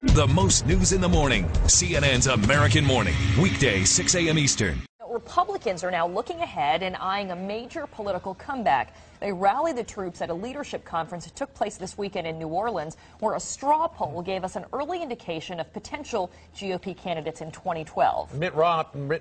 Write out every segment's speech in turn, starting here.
The most news in the morning. CNN's American Morning. Weekday, 6 a.m. Eastern. Republicans are now looking ahead and eyeing a major political comeback. They rallied the troops at a leadership conference that took place this weekend in New Orleans, where a straw poll gave us an early indication of potential GOP candidates in 2012. Mitt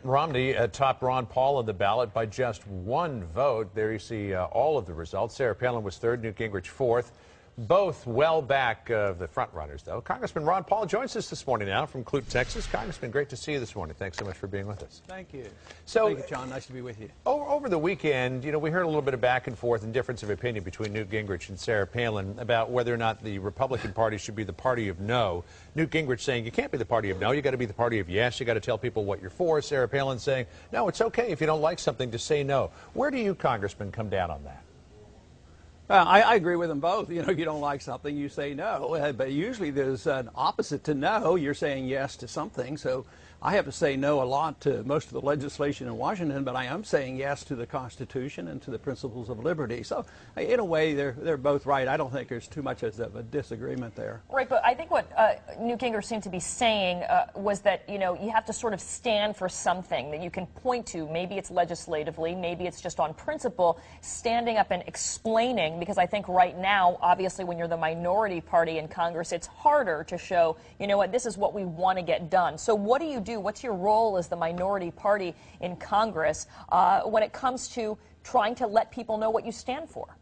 Romney topped Ron Paul on the ballot by just one vote. There you see all of the results. Sarah Palin was third, Newt Gingrich fourth. Both well back of the front runners, though. Congressman Ron Paul joins us this morning now from Clute, Texas. Congressman, great to see you this morning. Thanks so much for being with us. Thank you. Thank you, John. Nice to be with you. Over the weekend, we heard a little bit of back and forth and difference of opinion between Newt Gingrich and Sarah Palin about whether or not the Republican Party should be the party of no. Newt Gingrich saying you can't be the party of no, you got to be the party of yes, you got to tell people what you're for. Sarah Palin saying, no, it's okay if you don't like something to say no. Where do you, Congressman, come down on that? I agree with them both. You don't like something, you say no. But usually there's an opposite to no. You're saying yes to something. So I have to say no a lot to most of the legislation in Washington, but I am saying yes to the Constitution and to the principles of liberty. So in a way, they're both right. I don't think there's too much of a disagreement there. Right, but I think what Newt Gingrich seemed to be saying was that, you have to sort of stand for something that you can point to. Maybe it's legislatively, maybe it's just on principle, standing up and explaining, because I think right now, obviously, when you're the minority party in Congress, it's harder to show, this is what we want to get done. So what do you do? What's your role as the minority party in Congress when it comes to trying to let people know what you stand for?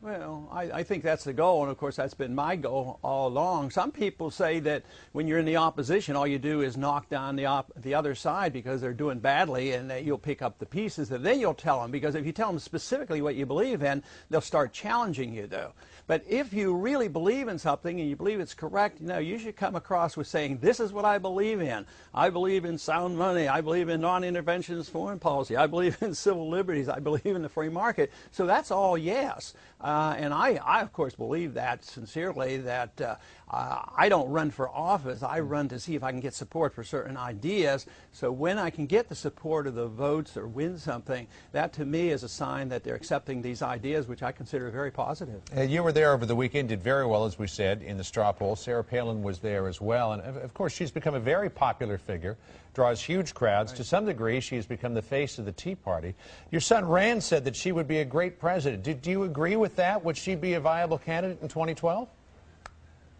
Well, I think that's the goal, and of course that's been my goal all along. Some people say that when you're in the opposition, all you do is knock down the other side because they're doing badly, and that you'll pick up the pieces, and then you'll tell them, because if you tell them specifically what you believe in, they'll start challenging you, though. But if you really believe in something and you believe it's correct, you should come across with saying, this is what I believe in. I believe in sound money. I believe in non-interventionist foreign policy. I believe in civil liberties. I believe in the free market. So that's all yes. And I, of course, believe that sincerely, that I don't run for office. I run to see if I can get support for certain ideas. So when I can get the support of the votes or win something, that to me is a sign that they're accepting these ideas, which I consider very positive. You were there over the weekend, did very well, as we said, in the straw poll. Sarah Palin was there as well. And, of course, she's become a very popular figure, draws huge crowds. Right. To some degree, she has become the face of the Tea Party. Your son, Rand, said that she would be a great president. Do you agree with that? Would she be a viable candidate in 2012?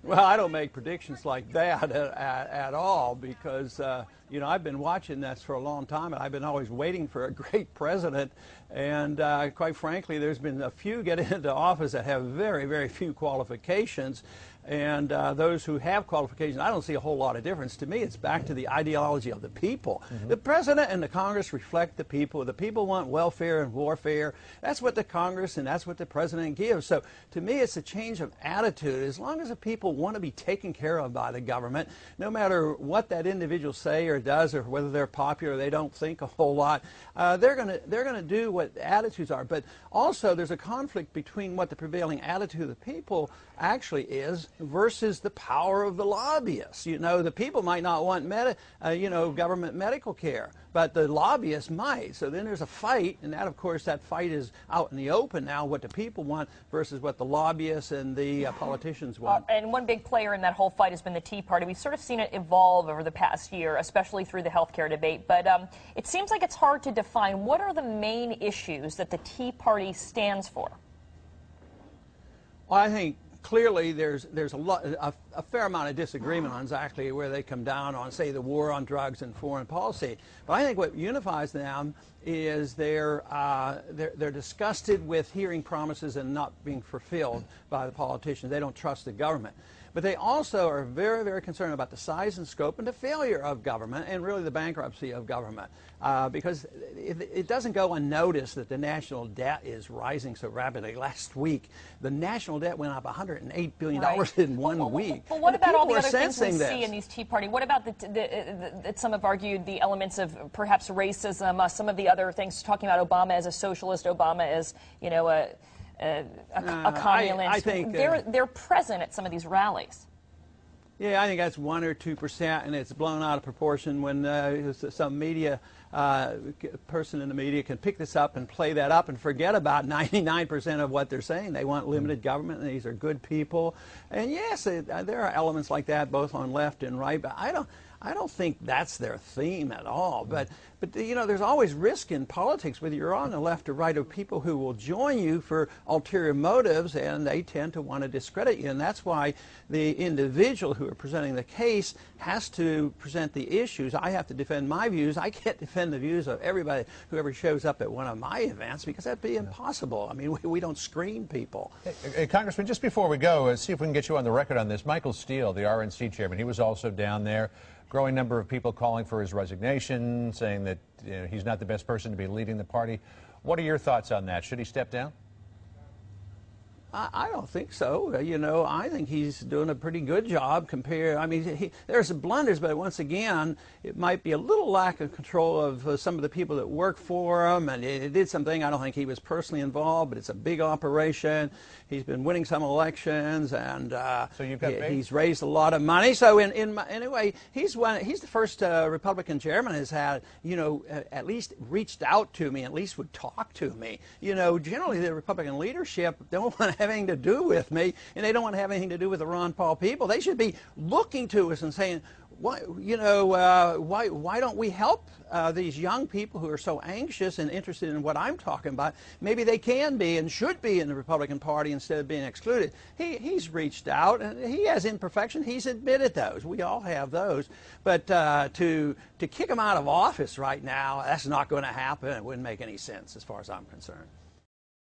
Well, I don't make predictions like that at all, because, I've been watching this for a long time, and I've been always waiting for a great president. And quite frankly, there's been a few get into office that have very, very few qualifications. And those who have qualifications, I don't see a whole lot of difference. To me, it's back to the ideology of the people. Mm-hmm. The president and the Congress reflect the people. The people want welfare and warfare. That's what the Congress and that's what the president gives. So to me, it's a change of attitude. As long as the people want to be taken care of by the government, no matter what that individual say or does, or whether they're popular or they don't think a whole lot, they're gonna do what the attitudes are. But also, there's a conflict between what the prevailing attitude of the people actually is versus the power of the lobbyists. The people might not want government medical care, but the lobbyists might. So then there's a fight, and that, of course, that fight is out in the open now, what the people want versus what the lobbyists and the politicians want. And one big player in that whole fight has been the Tea Party. We've sort of seen it evolve over the past year, especially through the health care debate. But it seems like it's hard to define what are the main issues that the Tea Party stands for. Well, I think clearly there's a fair amount of disagreement on exactly where they come down on, say, the war on drugs and foreign policy. But I think what unifies them is they're disgusted with hearing promises and not being fulfilled by the politicians. They don't trust the government. But they also are very, very concerned about the size and scope and the failure of government, and really the bankruptcy of government. Because it doesn't go unnoticed that the national debt is rising so rapidly. Last week, the national debt went up $108 billion in 1 week. But what about all the other things we see in these Tea Party? What about some have argued the elements of perhaps racism, some of the other things, talking about Obama as a socialist, Obama as, a communist. I think they're present at some of these rallies. Yeah, I think that's 1 or 2%, and it's blown out of proportion when some media person in the media can pick this up and play that up and forget about 99% of what they're saying. They want limited government, and these are good people. And yes, there are elements like that both on left and right, but I don't think that's their theme at all. But you know, there's always risk in politics, whether you're on the left or right, of people who will join you for ulterior motives, and they tend to want to discredit you. And that's why the individual who are presenting the case has to present the issues. I have to defend my views. I can't defend the views of everybody who ever shows up at one of my events, because that'd be impossible. I mean, we don't screen people. Hey, Congressman, just before we go, see if we can get you on the record on this. Michael Steele, the RNC chairman, he was also down there. Growing number of people calling for his resignation, saying that he's not the best person to be leading the party. What are your thoughts on that? Should he step down? I don't think so. You know, I think he's doing a pretty good job compared. I mean, there's some blunders, but once again, it might be a little lack of control of some of the people that work for him, and it did something. I don't think he was personally involved, but it's a big operation. He's been winning some elections, and so you've got he's raised a lot of money. So anyway, he's the first Republican chairman has had, you know, at least reached out to me, at least would talk to me. You know, generally the Republican leadership don't want to have anything to do with me, and they don't want to have anything to do with the Ron Paul people. They should be looking to us and saying, why don't we help these young people who are so anxious and interested in what I'm talking about? Maybe they can be and should be in the Republican Party instead of being excluded. He's reached out, and he has imperfection. He's admitted those. We all have those. But to kick him out of office right now, that's not going to happen. It wouldn't make any sense as far as I'm concerned.